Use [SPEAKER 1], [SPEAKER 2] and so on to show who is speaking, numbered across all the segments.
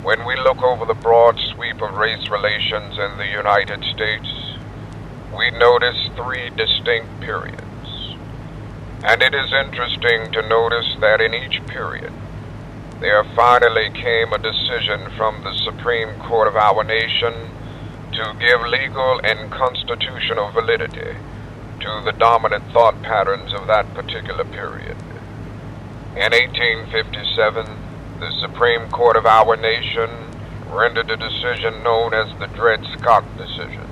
[SPEAKER 1] When we look over the broad sweep of race relations in the United States, we notice three distinct periods. And it is interesting to notice that in each period, there finally came a decision from the Supreme Court of our nation to give legal and constitutional validity to the dominant thought patterns of that particular period. In 1857, the Supreme Court of our nation rendered a decision known as the Dred Scott decision.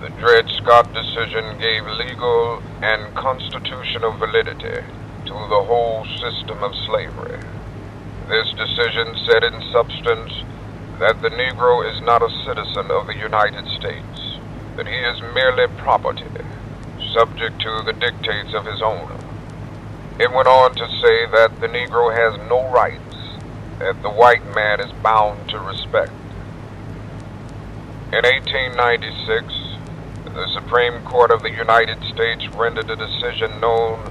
[SPEAKER 1] The Dred Scott decision gave legal and constitutional validity to the whole system of slavery. This decision said in substance that the Negro is not a citizen of the United States, that he is merely property, subject to the dictates of his owner. It went on to say that the Negro has no rights that the white man is bound to respect. In 1896, the Supreme Court of the United States rendered a decision known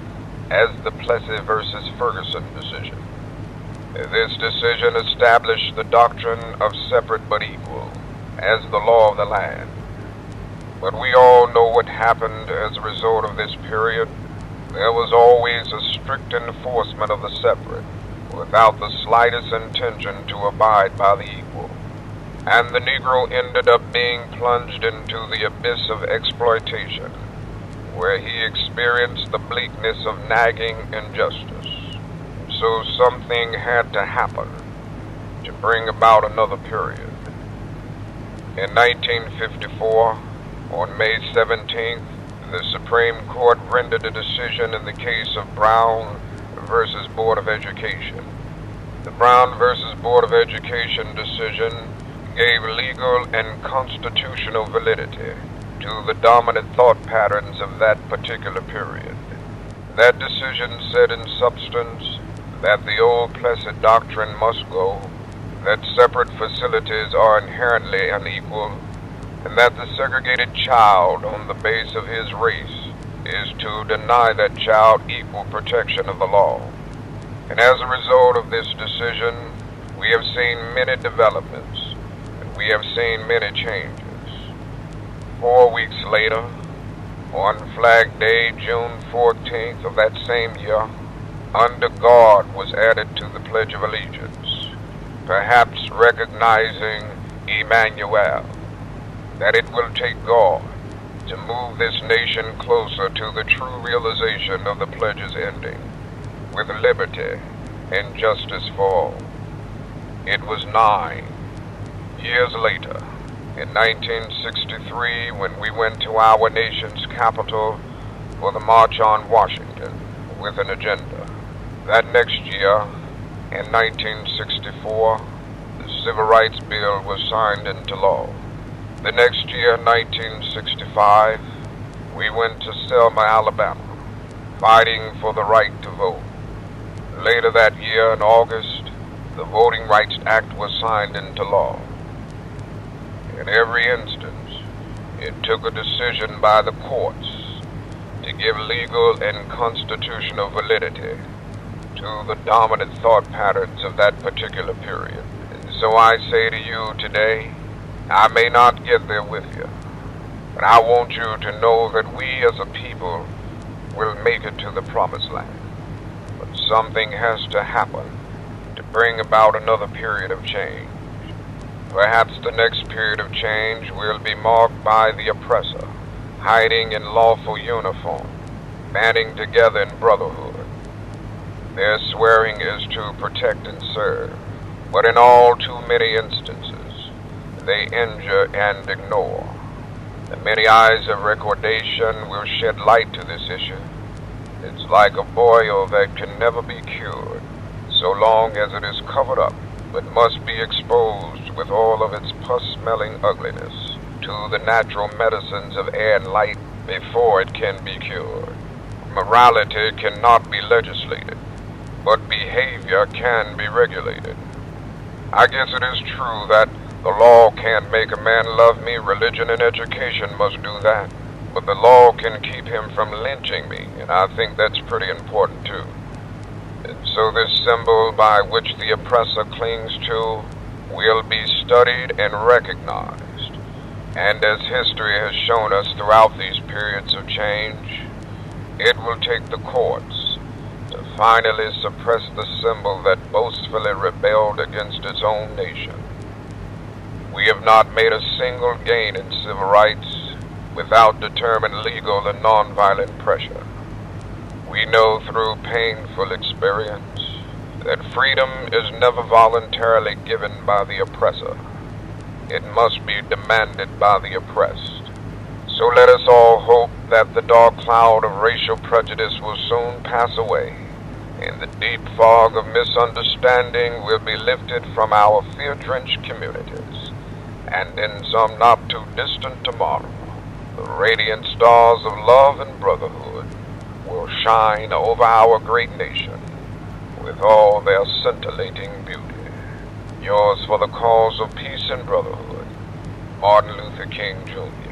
[SPEAKER 1] as the Plessy versus Ferguson decision. This decision established the doctrine of separate but equal as the law of the land. But we all know what happened as a result of this period. There was always a strict enforcement of the separate, without the slightest intention to abide by the equal. And the Negro ended up being plunged into the abyss of exploitation, where he experienced the bleakness of nagging injustice. So something had to happen to bring about another period. In 1954, on May 17th, the Supreme Court rendered a decision in the case of Brown versus Board of Education. The Brown versus Board of Education decision gave legal and constitutional validity to the dominant thought patterns of that particular period. That decision said in substance that the old Plessy doctrine must go, that separate facilities are inherently unequal, and that the segregated child on the base of his race is to deny that child equal protection of the law. And as a result of this decision, we have seen many developments, and we have seen many changes. 4 weeks later, on Flag Day, June 14th of that same year, Under God was added to the Pledge of Allegiance, perhaps recognizing Emanuel, that it will take God to move this nation closer to the true realization of the pledge's ending, with liberty and justice for all. It was 9 years later, in 1963, when we went to our nation's capital for the March on Washington with an agenda. That next year, in 1964, the Civil Rights Bill was signed into law. The next year, 1965, we went to Selma, Alabama, fighting for the right to vote. Later that year, in August, the Voting Rights Act was signed into law. In every instance, it took a decision by the courts to give legal and constitutional validity to the dominant thought patterns of that particular period. And so I say to you today, I may not get there with you, but I want you to know that we as a people will make it to the promised land. But something has to happen to bring about another period of change. Perhaps the next period of change will be marked by the oppressor hiding in lawful uniform, banding together in brotherhood. Their swearing is to protect and serve, but in all too many instances, they injure and ignore. The many eyes of recordation will shed light to this issue. It's like a boil that can never be cured, so long as it is covered up, but must be exposed with all of its pus-smelling ugliness to the natural medicines of air and light before it can be cured. Morality cannot be legislated, but behavior can be regulated. I guess it is true that the law can't make a man love me. Religion and education must do that. But the law can keep him from lynching me, and I think that's pretty important too. And so this symbol by which the oppressor clings to will be studied and recognized. And as history has shown us throughout these periods of change, it will take the courts to finally suppress the symbol that boastfully rebelled against its own nation. We have not made a single gain in civil rights without determined legal and nonviolent pressure. We know through painful experience that freedom is never voluntarily given by the oppressor. It must be demanded by the oppressed. So let us all hope that the dark cloud of racial prejudice will soon pass away, and the deep fog of misunderstanding will be lifted from our fear-drenched communities, and in some not-too-distant tomorrow, the radiant stars of love and brotherhood will shine over our great nation with all their scintillating beauty. Yours for the cause of peace and brotherhood, Martin Luther King, Jr.